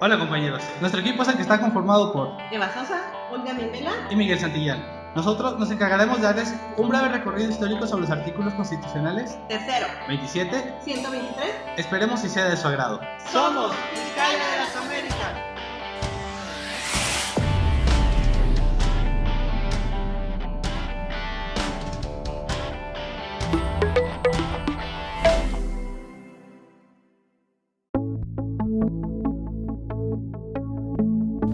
Hola compañeros, nuestro equipo es el que está conformado por Eva Sosa, Olga Mimela y Miguel Santillán. Nosotros nos encargaremos de darles un breve recorrido histórico sobre los artículos constitucionales tercero, 27, 123. Esperemos si sea de su agrado. Somos Vizcaya de las Américas.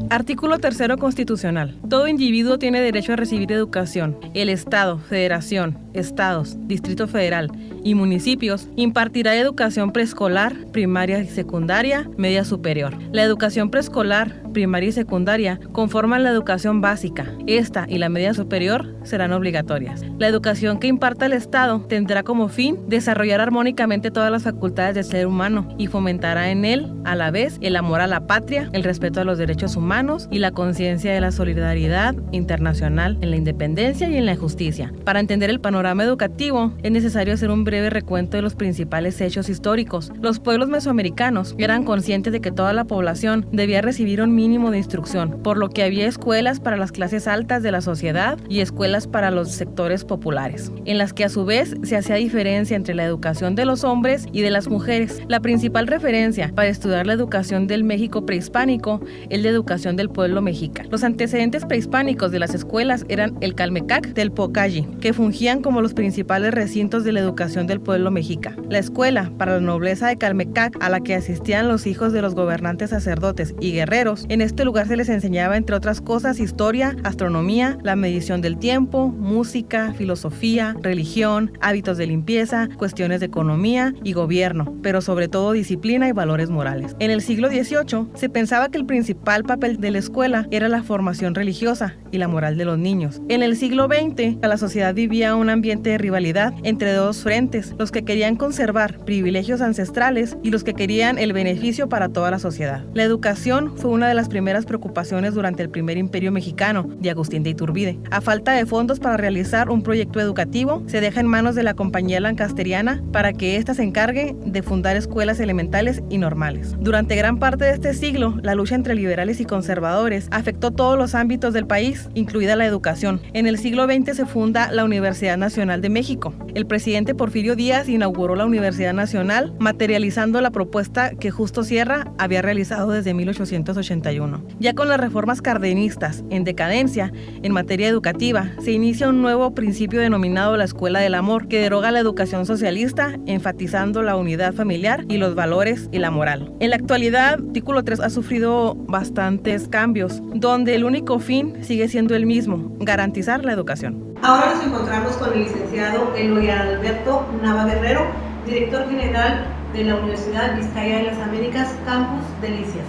Artículo 3 constitucional. Todo individuo tiene derecho a recibir educación. El Estado, Federación, Estados, Distrito Federal y municipios impartirá educación preescolar, primaria y secundaria, media superior. La educación preescolar, primaria y secundaria conforman la educación básica. Esta y la media superior serán obligatorias. La educación que imparta el Estado tendrá como fin desarrollar armónicamente todas las facultades del ser humano y fomentará en él, a la vez, el amor a la patria, el respeto a los derechos humanos y la conciencia de la solidaridad internacional en la independencia y en la justicia. Para entender el panorama educativo, es necesario hacer un breve recuento de los principales hechos históricos. Los pueblos mesoamericanos eran conscientes de que toda la población debía recibir un mínimo de instrucción, por lo que había escuelas para las clases altas de la sociedad y escuelas para los sectores populares, en las que a su vez se hacía diferencia entre la educación de los hombres y de las mujeres. La principal referencia para estudiar la educación del México prehispánico es la educación del pueblo mexica. Los antecedentes prehispánicos de las escuelas eran el Calmecac del Pocalli, que fungían como los principales recintos de la educación del pueblo mexica. La escuela para la nobleza de Calmecac, a la que asistían los hijos de los gobernantes sacerdotes y guerreros, en este lugar se les enseñaba, entre otras cosas, historia, astronomía, la medición del tiempo, música, filosofía, religión, hábitos de limpieza, cuestiones de economía y gobierno, pero sobre todo disciplina y valores morales. En el siglo XVIII se pensaba que el principal papel de la escuela era la formación religiosa y la moral de los niños. En el siglo XX, la sociedad vivía un ambiente de rivalidad entre dos frentes, los que querían conservar privilegios ancestrales y los que querían el beneficio para toda la sociedad. La educación fue una de las primeras preocupaciones durante el primer imperio mexicano de Agustín de Iturbide. A falta de fondos para realizar un proyecto educativo, se deja en manos de la Compañía Lancasteriana para que ésta se encargue de fundar escuelas elementales y normales. Durante gran parte de este siglo, la lucha entre liberales y conservadores afectó todos los ámbitos del país, incluida la educación. En el siglo XX se funda la Universidad Nacional de México. El presidente Porfirio Díaz inauguró la Universidad Nacional, materializando la propuesta que Justo Sierra había realizado desde 1881. Ya con las reformas cardenistas en decadencia en materia educativa, se inicia un nuevo principio denominado la Escuela del Amor, que deroga la educación socialista, enfatizando la unidad familiar y los valores y la moral. En la actualidad, el artículo 3 ha sufrido bastantes cambios, donde el único fin sigue siendo el mismo: garantizar la educación. Ahora nos encontramos con el licenciado Eloy Alberto Nava Guerrero, director general de la Universidad Vizcaya de las Américas, Campus Delicias.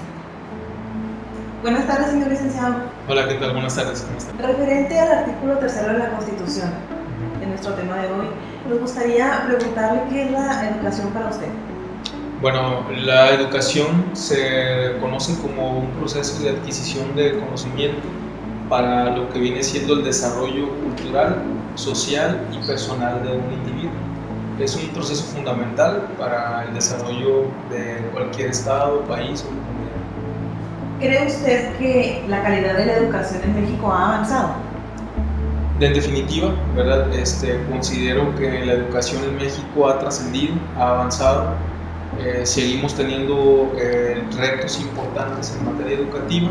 Buenas tardes, señor licenciado. Hola, ¿qué tal? Buenas tardes, ¿cómo están? Referente al artículo 3 de la Constitución, de nuestro tema de hoy, nos gustaría preguntarle qué es la educación para usted. Bueno, la educación se conoce como un proceso de adquisición de conocimiento para lo que viene siendo el desarrollo cultural, social y personal de un individuo. Es un proceso fundamental para el desarrollo de cualquier estado, país o comunidad. ¿Cree usted que la calidad de la educación en México ha avanzado? En definitiva, ¿verdad? Considero que la educación en México ha trascendido, ha avanzado. Seguimos teniendo retos importantes en materia educativa.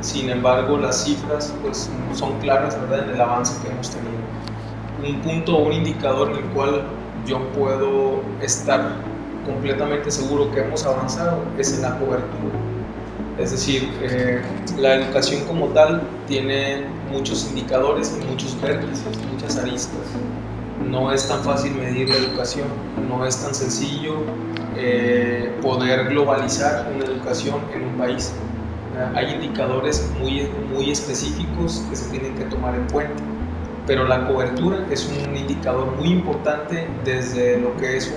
Sin embargo, las cifras pues, no son claras, ¿verdad?, en el avance que hemos tenido. Un punto o un indicador en el cual yo puedo estar completamente seguro que hemos avanzado es en la cobertura. Es decir, la educación como tal tiene muchos indicadores y muchos vértices, muchas aristas. No es tan fácil medir la educación, no es tan sencillo poder globalizar una educación en un país. Hay indicadores muy específicos que se tienen que tomar en cuenta, pero la cobertura es un indicador muy importante desde lo que es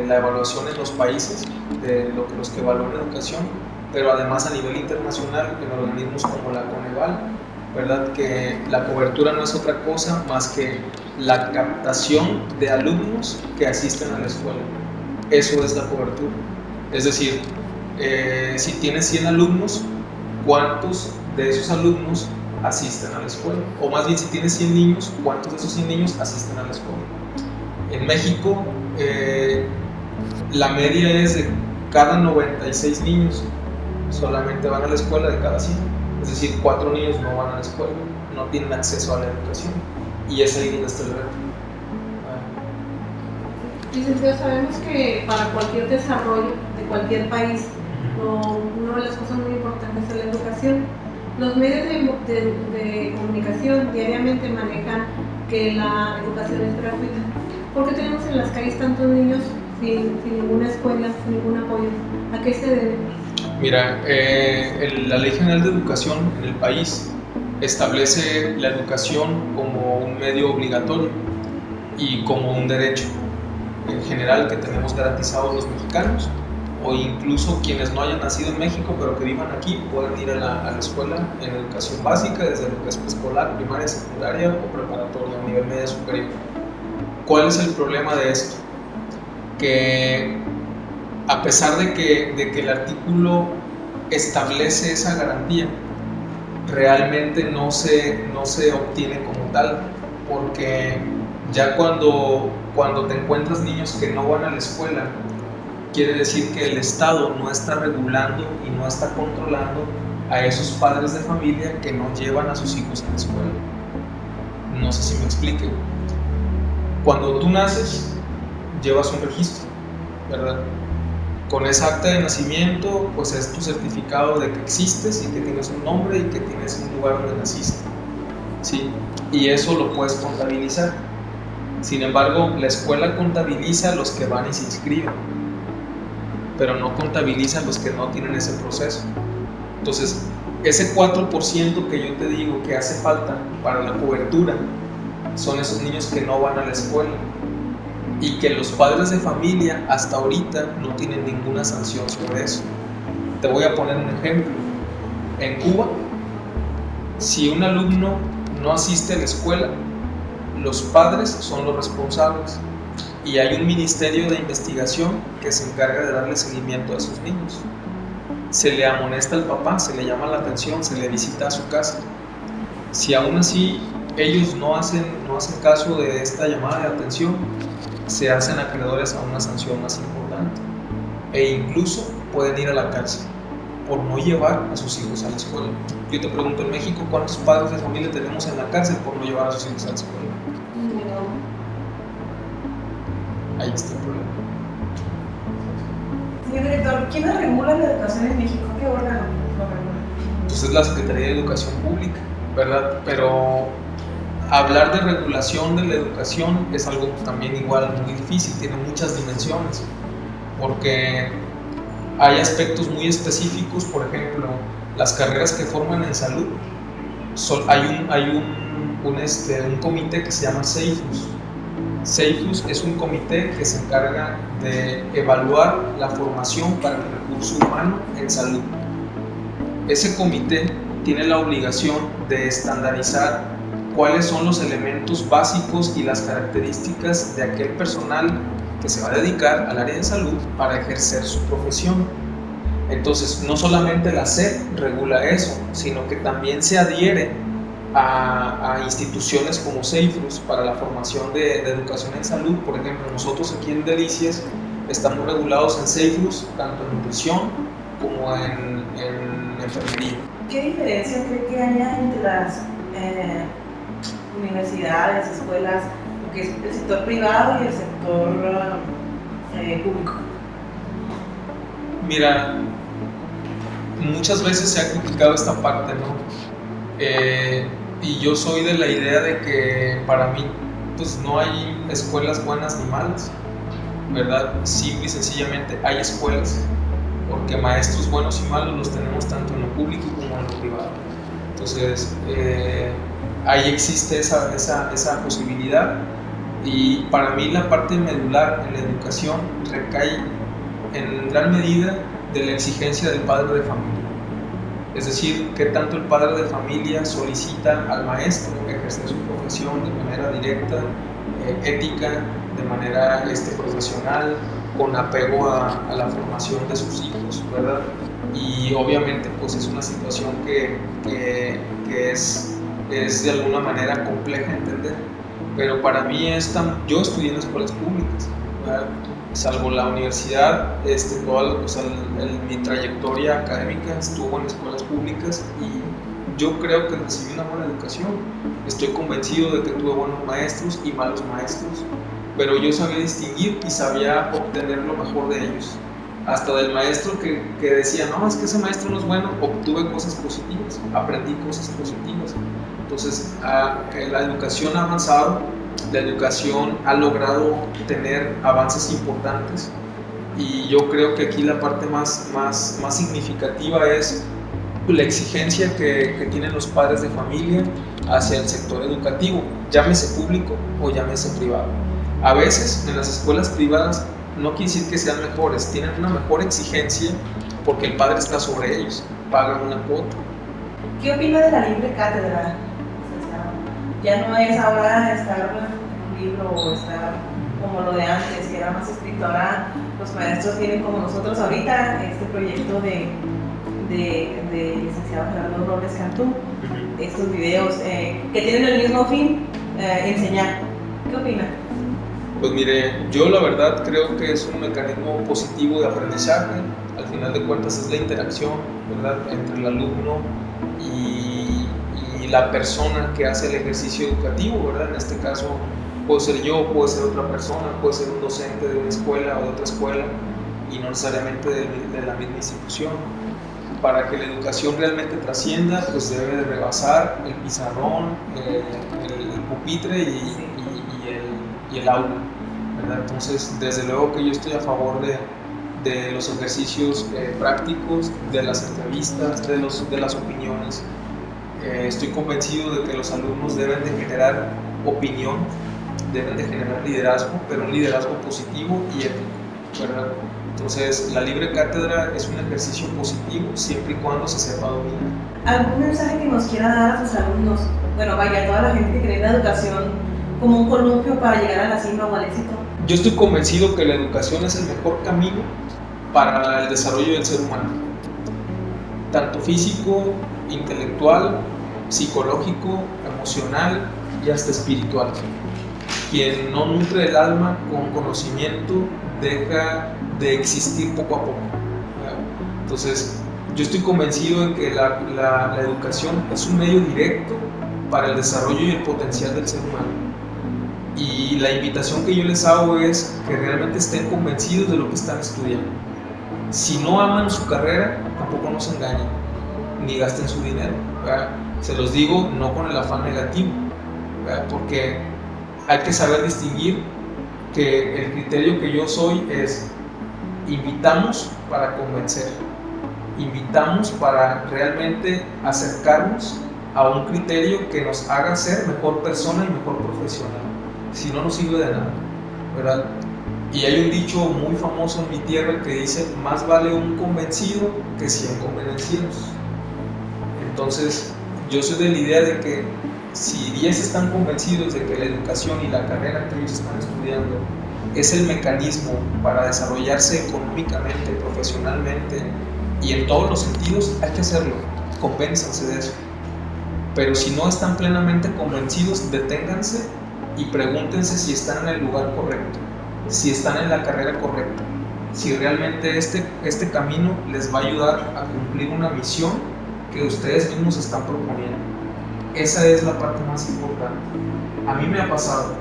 la evaluación en los países, de los que evalúan la educación, pero además a nivel internacional en organismos como la Coneval, ¿verdad? Que la cobertura no es otra cosa más que la captación de alumnos que asisten a la escuela. Eso es la cobertura. Es decir, si tienes 100 alumnos, ¿cuántos de esos alumnos asisten a la escuela? O más bien, si tienes 100 niños, ¿cuántos de esos 100 niños asisten a la escuela? En México, la media es de cada 96 niños solamente van a la escuela de cada 100. Es decir, 4 niños no van a la escuela, no tienen acceso a la educación. Y es ahí donde está el reto. Licenciado, sabemos que para cualquier desarrollo de cualquier país, una de las cosas muy importantes es la educación. Los medios de comunicación diariamente manejan que la educación es gratuita. ¿Por qué tenemos en las calles tantos niños sin ninguna escuela, sin ningún apoyo? ¿A qué se debe? Mira, la Ley General de Educación en el país establece la educación como un medio obligatorio y como un derecho en general que tenemos garantizado los mexicanos, o incluso quienes no hayan nacido en México pero que vivan aquí pueden ir a la escuela en educación básica, desde lo que es preescolar, primaria, secundaria o preparatoria a nivel media superior. ¿Cuál es el problema de esto? Que a pesar de que el artículo establece esa garantía, realmente no se obtiene como tal, porque ya cuando te encuentras niños que no van a la escuela, quiere decir que el Estado no está regulando y no está controlando a esos padres de familia que no llevan a sus hijos a la escuela. No sé si me explique. Cuando tú naces, llevas un registro, ¿verdad? Con esa acta de nacimiento, pues es tu certificado de que existes y que tienes un nombre y que tienes un lugar donde naciste, ¿sí? Y eso lo puedes contabilizar. Sin embargo, la escuela contabiliza a los que van y se inscriben, pero no contabiliza a los que no tienen ese proceso. Entonces, ese 4% que yo te digo que hace falta para la cobertura son esos niños que no van a la escuela y que los padres de familia hasta ahorita no tienen ninguna sanción sobre eso. Te voy a poner un ejemplo. En Cuba, si un alumno no asiste a la escuela, los padres son los responsables y hay un ministerio de investigación que se encarga de darle seguimiento a sus niños. Se le amonesta al papá, se le llama la atención, se le visita a su casa. Si aún así ellos no hacen caso de esta llamada de atención, se hacen acreedores a una sanción más importante e incluso pueden ir a la cárcel por no llevar a sus hijos a la escuela. Yo te pregunto, en México, ¿cuántos padres de familia tenemos en la cárcel por no llevar a sus hijos a la escuela? Ahí está el problema. Señor director, ¿quién regula la educación en México? ¿Qué órgano lo regula? Entonces la Secretaría de Educación Pública, ¿verdad? Pero hablar de regulación de la educación es algo también igual muy difícil, tiene muchas dimensiones, porque hay aspectos muy específicos, por ejemplo, las carreras que forman en salud. Hay un comité que se llama CEIFUS. CEIFUS es un comité que se encarga de evaluar la formación para el recurso humano en salud. Ese comité tiene la obligación de estandarizar cuáles son los elementos básicos y las características de aquel personal que se va a dedicar al área de salud para ejercer su profesión. Entonces, no solamente la SEP regula eso, sino que también se adhiere a instituciones como CEIFUS para la formación de educación en salud. Por ejemplo, nosotros aquí en Delicias estamos regulados en CEIFUS, tanto en nutrición como en enfermería. ¿Qué diferencia cree que haya entre las universidades, escuelas, lo que es el sector privado y el sector público? Mira, muchas veces se ha criticado esta parte, ¿no? Y yo soy de la idea de que para mí pues no hay escuelas buenas ni malas, ¿verdad? Simple y sencillamente hay escuelas, porque maestros buenos y malos los tenemos tanto en lo público como en lo privado. Entonces, ahí existe esa posibilidad, y para mí la parte medular en la educación recae en gran medida de la exigencia del padre de familia. Es decir, que tanto el padre de familia solicita al maestro ejercer su profesión de manera directa, ética, de manera profesional, con apego a la formación de sus hijos, ¿verdad? Y obviamente pues es una situación que es de alguna manera compleja de entender, pero para mí yo estudié en escuelas públicas, ¿verdad? Salvo la universidad, mi trayectoria académica estuvo en escuelas públicas y yo creo que recibí una buena educación. Estoy convencido de que tuve buenos maestros y malos maestros, pero yo sabía distinguir y sabía obtener lo mejor de ellos. Hasta del maestro que decía, no, es que ese maestro no es bueno, obtuve cosas positivas, aprendí cosas positivas. Entonces, la educación ha avanzado, la educación ha logrado tener avances importantes y yo creo que aquí la parte más significativa es la exigencia que tienen los padres de familia hacia el sector educativo, llámese público o llámese privado. A veces en las escuelas privadas no quiere decir que sean mejores, tienen una mejor exigencia porque el padre está sobre ellos, pagan una cuota. ¿Qué opina de la libre cátedra? Ya no es ahora estar en un libro o estar como lo de antes, que era más escrito. Ahora los maestros tienen, como nosotros ahorita, este proyecto de licenciado Gerardo Robles Cantú, estos videos que tienen el mismo fin, enseñar. ¿Qué opina? Pues mire, yo la verdad creo que es un mecanismo positivo de aprendizaje. Al final de cuentas es la interacción, ¿verdad?, entre el alumno y la persona que hace el ejercicio educativo, ¿verdad? En este caso puedo ser yo, puede ser otra persona, puede ser un docente de una escuela o de otra escuela y no necesariamente de la misma institución. Para que la educación realmente trascienda, pues debe de rebasar el pizarrón, el pupitre y el aula, ¿verdad? Entonces, desde luego que yo estoy a favor de los ejercicios prácticos, de las entrevistas, de las opiniones. Estoy convencido de que los alumnos deben de generar opinión, deben de generar liderazgo, pero un liderazgo positivo y ético, ¿verdad? Entonces, la libre cátedra es un ejercicio positivo siempre y cuando se sepa dominar. ¿Algún mensaje que nos quiera dar a sus alumnos? Bueno, vaya, a toda la gente que cree en la educación como un columpio para llegar a la cima o al éxito. Yo estoy convencido que la educación es el mejor camino para el desarrollo del ser humano, tanto físico, intelectual, psicológico, emocional y hasta espiritual. Quien no nutre el alma con conocimiento deja de existir poco a poco. Entonces, yo estoy convencido de que la educación es un medio directo para el desarrollo y el potencial del ser humano. Y la invitación que yo les hago es que realmente estén convencidos de lo que están estudiando. Si no aman su carrera, tampoco nos engañen, ni gasten su dinero, ¿verdad? Se los digo no con el afán negativo, ¿verdad? Porque hay que saber distinguir que el criterio que yo soy es: invitamos para convencer, invitamos para realmente acercarnos a un criterio que nos haga ser mejor persona y mejor profesional. Si no, nos sirve de nada, ¿verdad? Y hay un dicho muy famoso en mi tierra que dice: más vale un convencido que 100 convencidos. Entonces, yo soy de la idea de que si 10 están convencidos de que la educación y la carrera que ellos están estudiando es el mecanismo para desarrollarse económicamente, profesionalmente y en todos los sentidos, hay que hacerlo, convénzanse de eso. Pero si no están plenamente convencidos, deténganse y pregúntense si están en el lugar correcto, si están en la carrera correcta, si realmente este camino les va a ayudar a cumplir una misión que ustedes mismos están proponiendo. Esa es la parte más importante. A mí me ha pasado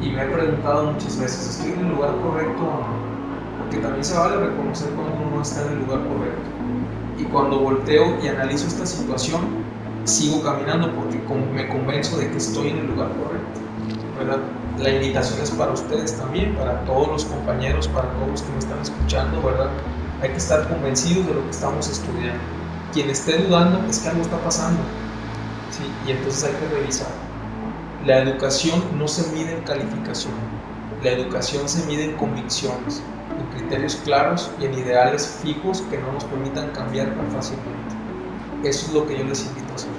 y me he preguntado muchas veces: ¿estoy en el lugar correcto o no? Porque también se vale reconocer cuando uno no está en el lugar correcto. Y cuando volteo y analizo esta situación, sigo caminando porque me convenzo de que estoy en el lugar correcto, ¿verdad? La invitación es para ustedes también, para todos los compañeros, para todos los que me están escuchando, ¿verdad? Hay que estar convencidos de lo que estamos estudiando. Quien esté dudando es que algo está pasando, ¿sí? Y entonces hay que revisar. La educación no se mide en calificación, la educación se mide en convicciones, en criterios claros y en ideales fijos que no nos permitan cambiar tan fácilmente. Eso es lo que yo les invito a hacer.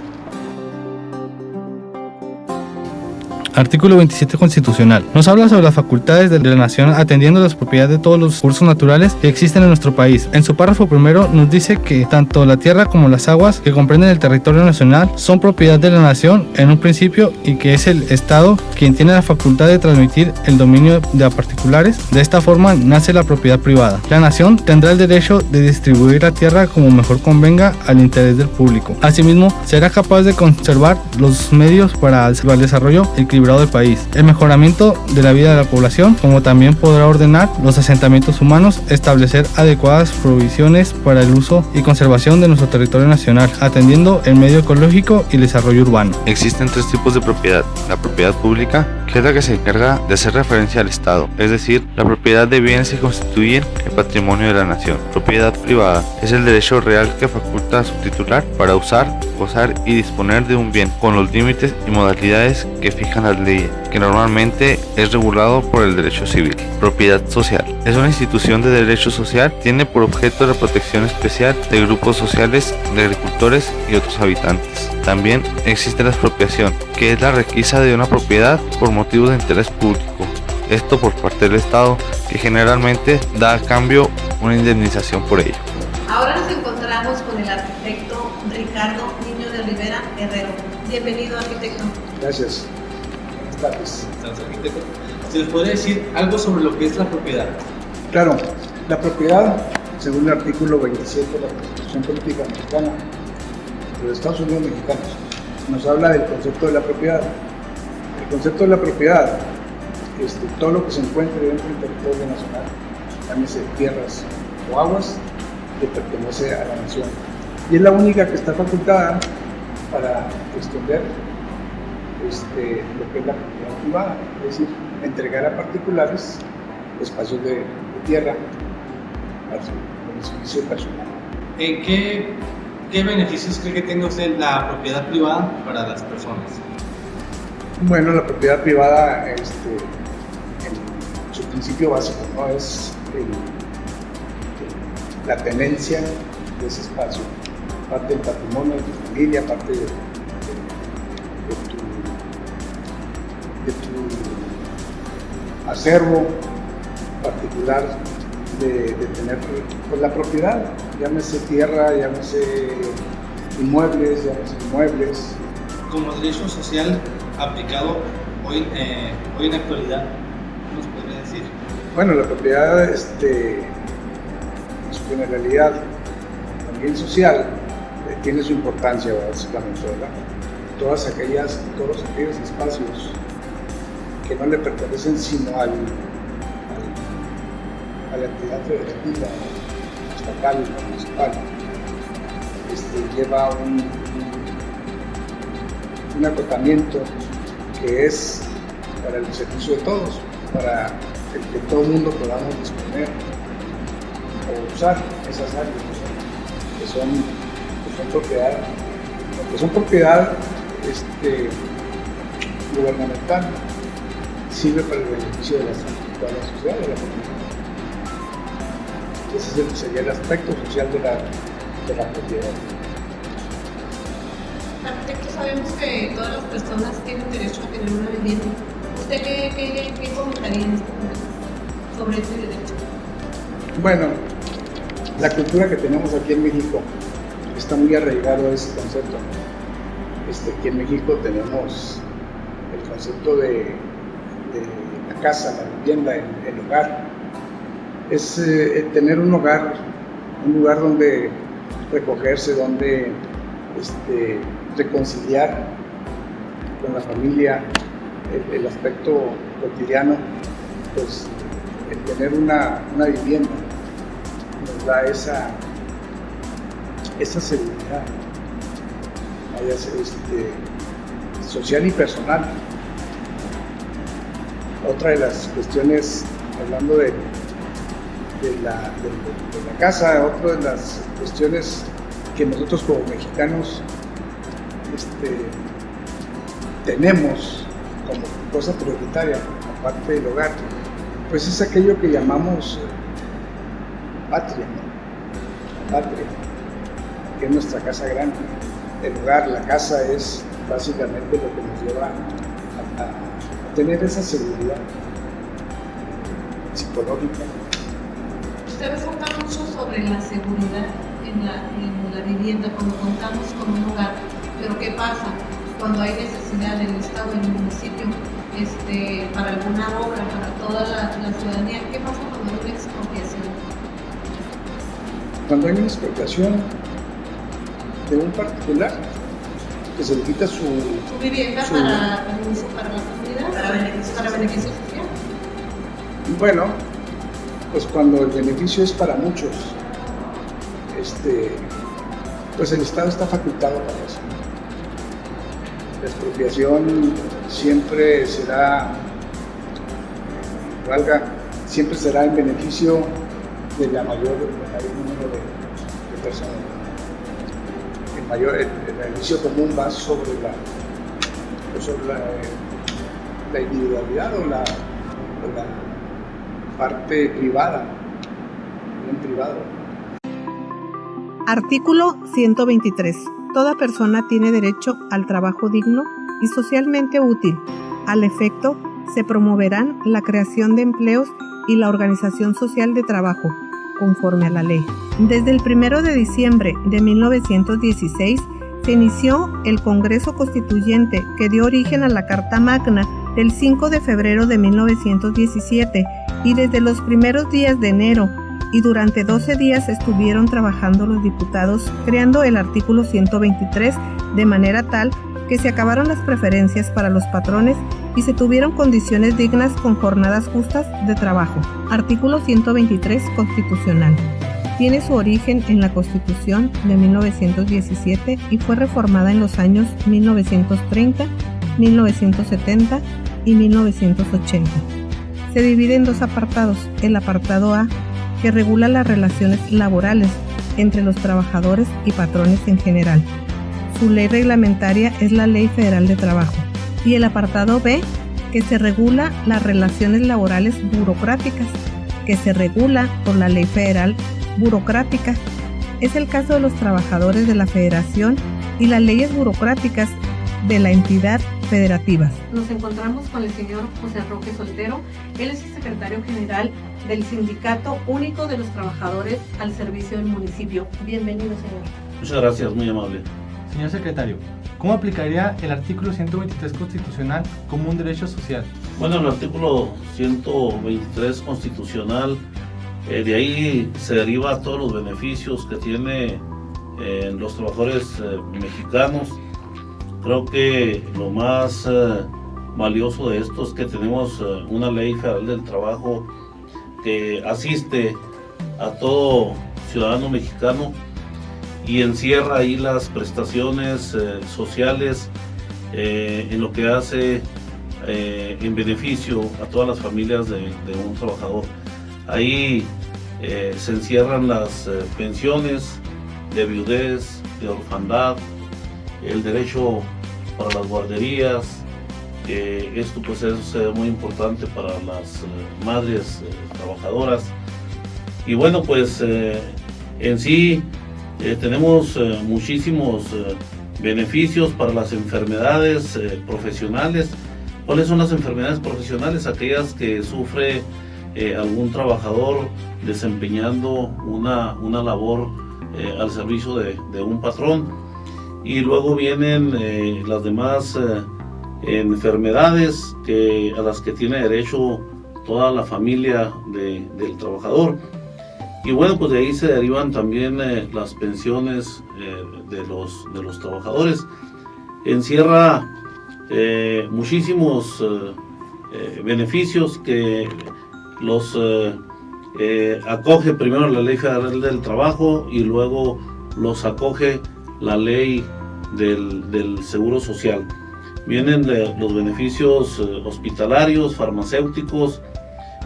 Artículo 27 constitucional. Nos habla sobre las facultades de la nación atendiendo las propiedades de todos los recursos naturales que existen en nuestro país. En su párrafo primero nos dice que tanto la tierra como las aguas que comprenden el territorio nacional son propiedad de la nación en un principio y que es el Estado quien tiene la facultad de transmitir el dominio de a particulares. De esta forma nace la propiedad privada. La nación tendrá el derecho de distribuir la tierra como mejor convenga al interés del público. Asimismo, será capaz de conservar los medios para el desarrollo equilibrado del país, el mejoramiento de la vida de la población, como también podrá ordenar los asentamientos humanos, establecer adecuadas provisiones para el uso y conservación de nuestro territorio nacional, atendiendo el medio ecológico y el desarrollo urbano. Existen tres tipos de propiedad: la propiedad pública, que es la que se encarga de hacer referencia al Estado, es decir, la propiedad de bienes que constituyen el patrimonio de la nación. Propiedad privada es el derecho real que faculta a su titular para usar, gozar y disponer de un bien, con los límites y modalidades que fijan las leyes, que normalmente es regulado por el derecho civil. Propiedad social es una institución de derecho social, tiene por objeto la protección especial de grupos sociales, de agricultores y otros habitantes. También existe la expropiación, que es la requisa de una propiedad por motivos de interés público, esto por parte del Estado, que generalmente da a cambio una indemnización por ello. Ahora nos encontramos con el arquitecto Ricardo Niño de Rivera Herrero. Bienvenido, arquitecto. Gracias. Buenas tardes. Entonces, arquitecto, ¿se les podría decir algo sobre lo que es la propiedad? Claro, la propiedad, según el artículo 27 de la Constitución Política Mexicana, de los Estados Unidos Mexicanos, nos habla del concepto de la propiedad. El concepto de la propiedad, todo lo que se encuentre dentro del territorio nacional, llámese tierras o aguas, que pertenece a la nación. Y es la única que está facultada para extender lo que es la propiedad privada, es decir, entregar a particulares espacios de tierra para su beneficio personal. ¿Qué beneficios cree que tenga usted la propiedad privada para las personas? Bueno, la propiedad privada, en su principio básico, ¿no? Es la tenencia de ese espacio, parte del patrimonio de tu familia, parte de tu acervo particular de tener pues, la propiedad, llámese tierra, llámese inmuebles, llámese inmuebles. Como derecho social aplicado hoy en la actualidad, ¿qué nos podría decir? Bueno, la propiedad en su generalidad, también social, tiene su importancia básicamente, ¿verdad? Todos aquellos espacios que no le pertenecen sino a la entidad federativa, estatal o municipal, lleva un acotamiento que es para el servicio de todos, para el que todo el mundo podamos disponer o usar esas áreas que son propiedad gubernamental, sirve para el beneficio de toda la sociedad, de la comunidad. Ese sería el aspecto social de la propiedad. Arquitecto, sabemos que todas las personas tienen derecho a tener una vivienda. ¿Usted qué comentaría en este momento sobre ese derecho? Bueno, la cultura que tenemos aquí en México está muy arraigado a ese concepto. Aquí en México tenemos el concepto de la casa, la vivienda, el hogar. Es tener un hogar, un lugar donde recogerse, donde reconciliar con la familia, el aspecto cotidiano, pues el tener una vivienda nos da esa seguridad social y personal. Otra de las cuestiones, hablando de la casa, otra de las cuestiones que nosotros como mexicanos tenemos como cosa prioritaria, aparte del hogar, pues es aquello que llamamos patria, ¿no? La patria, que es nuestra casa grande. El hogar, la casa es básicamente lo que nos lleva tener esa seguridad psicológica. Ustedes hablan mucho sobre la seguridad en la vivienda cuando contamos con un hogar, pero ¿qué pasa cuando hay necesidad en el estado, en el municipio, para alguna obra, para toda la ciudadanía? ¿Qué pasa cuando hay una expropiación? Cuando hay una expropiación de un particular que se le quita su vivienda para la comunidad, para beneficio social. Bueno, pues cuando el beneficio es para muchos, pues el Estado está facultado para eso. La expropiación siempre será en beneficio de del mayor número de personas. El beneficio común va sobre la individualidad o la parte privada, bien privado. Artículo 123. Toda persona tiene derecho al trabajo digno y socialmente útil. Al efecto, se promoverán la creación de empleos y la organización social de trabajo, conforme a la ley. Desde el 1 de diciembre de 1916 se inició el Congreso Constituyente que dio origen a la Carta Magna del 5 de febrero de 1917 y desde los primeros días de enero y durante 12 días estuvieron trabajando los diputados creando el artículo 123 de manera tal que se acabaron las preferencias para los patrones y se tuvieron condiciones dignas con jornadas justas de trabajo. Artículo 123 constitucional. Tiene su origen en la Constitución de 1917 y fue reformada en los años 1930, 1970 y 1980. Se divide en dos apartados. El apartado A, que regula las relaciones laborales entre los trabajadores y patrones en general. Su ley reglamentaria es la Ley Federal de Trabajo. Y el apartado B, que se regula las relaciones laborales burocráticas, que se regula por la Ley Federal Burocrática. Es el caso de los trabajadores de la Federación y las leyes burocráticas de la entidad federativas. Nos encontramos con el señor José Roque Soltero. Él es el secretario general del Sindicato Único de los Trabajadores al Servicio del Municipio. Bienvenido, señor. Muchas gracias, muy amable. Señor secretario, ¿cómo aplicaría el artículo 123 constitucional como un derecho social? Bueno, el artículo 123 constitucional, de ahí se deriva todos los beneficios que tiene los trabajadores mexicanos. Creo que lo más valioso de esto es que tenemos una ley federal del trabajo que asiste a todo ciudadano mexicano y encierra ahí las prestaciones sociales en lo que hace en beneficio a todas las familias de un trabajador. Ahí se encierran las pensiones de viudez, de orfandad, el derecho para las guarderías. Esto pues es muy importante para las madres trabajadoras. Y bueno, pues en sí tenemos muchísimos beneficios para las enfermedades profesionales. ¿Cuáles son las enfermedades profesionales? Aquellas que sufre algún trabajador desempeñando una labor al servicio de un patrón. Y luego vienen las demás enfermedades a las que tiene derecho toda la familia del trabajador. Y bueno, pues de ahí se derivan también las pensiones de los trabajadores. Encierra muchísimos beneficios que los acoge primero la Ley Federal del Trabajo y luego los acoge la Ley del Seguro Social. Vienen los beneficios hospitalarios, farmacéuticos,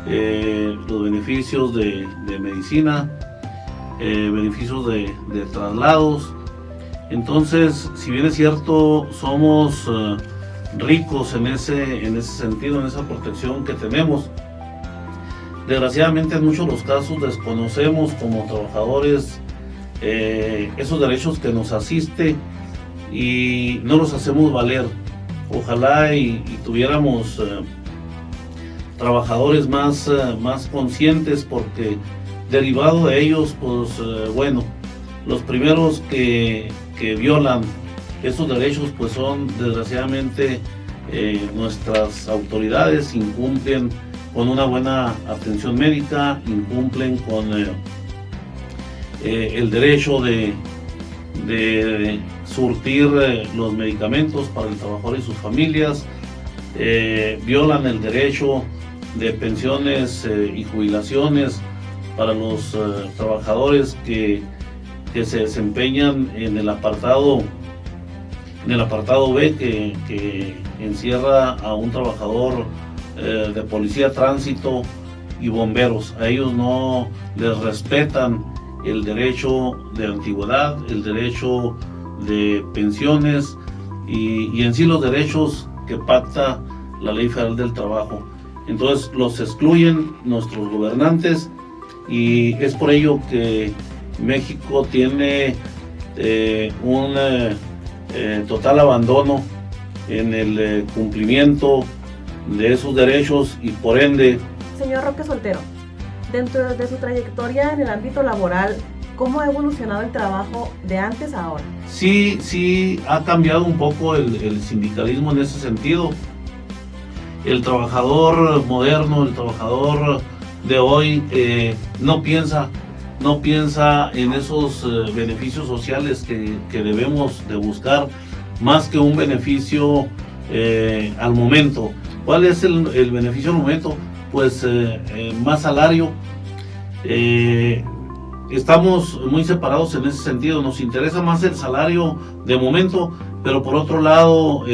los beneficios de medicina, beneficios de traslados. Entonces, si bien es cierto, somos ricos en ese sentido, en esa protección que tenemos, desgraciadamente en muchos de los casos desconocemos como trabajadores esos derechos que nos asiste y no los hacemos valer. ojalá y tuviéramos trabajadores más conscientes, porque derivado de ellos, pues bueno, los primeros que violan esos derechos pues son desgraciadamente nuestras autoridades. Incumplen con una buena atención médica, incumplen con el derecho de surtir los medicamentos para el trabajador y sus familias, violan el derecho de pensiones y jubilaciones para los trabajadores que se desempeñan en el apartado B, que encierra a un trabajador de policía, tránsito y bomberos. A ellos no les respetan el derecho de antigüedad, el derecho de pensiones y en sí los derechos que pacta la Ley Federal del Trabajo. Entonces los excluyen nuestros gobernantes, y es por ello que México tiene un total abandono en el cumplimiento de esos derechos, y por ende... Señor Roque Soltero, dentro de su trayectoria en el ámbito laboral, ¿cómo ha evolucionado el trabajo de antes a ahora? Sí, ha cambiado un poco el sindicalismo en ese sentido. El trabajador moderno, el trabajador de hoy no piensa en esos beneficios sociales que debemos de buscar, más que un beneficio al momento. ¿Cuál es el beneficio al momento? Pues más salario. Estamos muy separados en ese sentido. Nos interesa más el salario de momento, pero por otro lado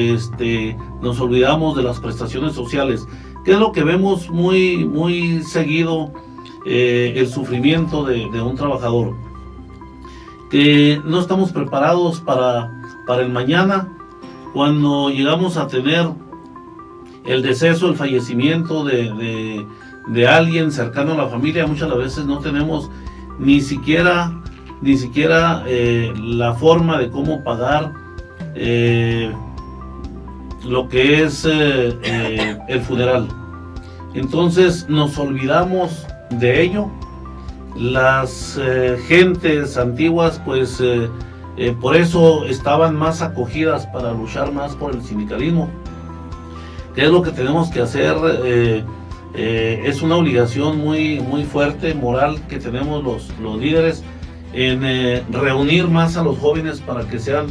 nos olvidamos de las prestaciones sociales, que es lo que vemos muy seguido, el sufrimiento de un trabajador, que no estamos preparados para el mañana. Cuando llegamos a tener el deceso, el fallecimiento de alguien cercano a la familia, muchas veces no tenemos ni siquiera la forma de cómo pagar lo que es el funeral. Entonces nos olvidamos de ello. Las gentes antiguas pues por eso estaban más acogidas para luchar más por el sindicalismo. ¿Qué es lo que tenemos que hacer? Es una obligación muy fuerte, moral, que tenemos los líderes, en reunir más a los jóvenes para que sean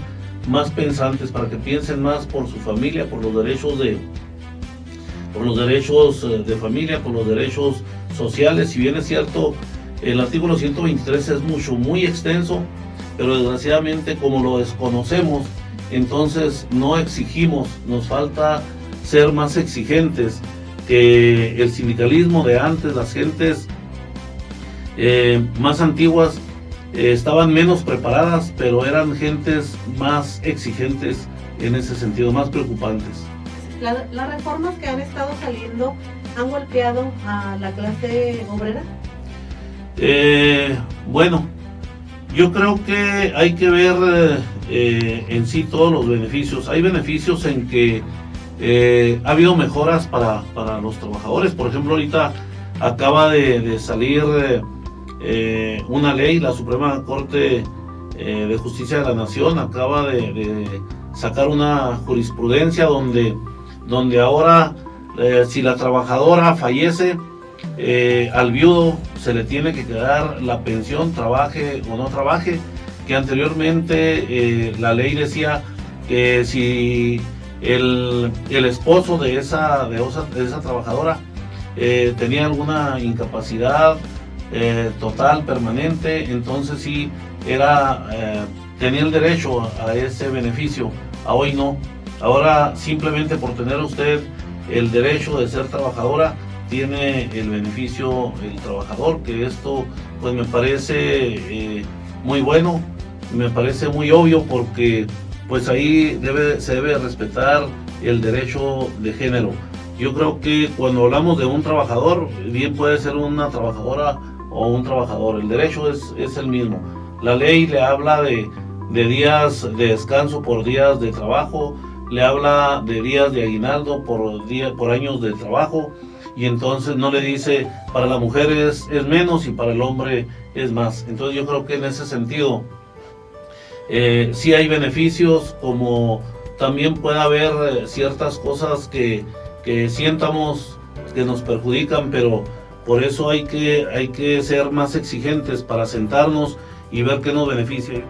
más pensantes, para que piensen más por su familia, por los derechos de familia, por los derechos sociales. Si bien es cierto, el artículo 123 es muy extenso, pero desgraciadamente como lo desconocemos, entonces no exigimos. Nos falta ser más exigentes que el sindicalismo de antes. Las gentes más antiguas estaban menos preparadas, pero eran gentes más exigentes en ese sentido, más preocupantes. ¿Las reformas que han estado saliendo han golpeado a la clase obrera? Bueno, yo creo que hay que ver en sí todos los beneficios. Hay beneficios en que ha habido mejoras para los trabajadores. Por ejemplo, ahorita acaba de salir una ley, la Suprema Corte de Justicia de la Nación acaba de sacar una jurisprudencia donde ahora si la trabajadora fallece, al viudo se le tiene que quedar la pensión, trabaje o no trabaje, que anteriormente la ley decía que si el esposo de esa trabajadora tenía alguna incapacidad total, permanente, entonces sí tenía el derecho a ese beneficio. A hoy no. Ahora simplemente por tener usted el derecho de ser trabajadora, tiene el beneficio el trabajador, que esto pues me parece muy bueno, me parece muy obvio, porque pues ahí se debe respetar el derecho de género. Yo creo que cuando hablamos de un trabajador, bien puede ser una trabajadora o un trabajador, el derecho es el mismo. La ley le habla de días de descanso por días de trabajo, le habla de días de aguinaldo por años de trabajo, y entonces no le dice para la mujer es menos y para el hombre es más. Entonces yo creo que en ese sentido sí hay beneficios, como también puede haber ciertas cosas que sientamos que nos perjudican, pero por eso hay que ser más exigentes para sentarnos y ver qué nos beneficia.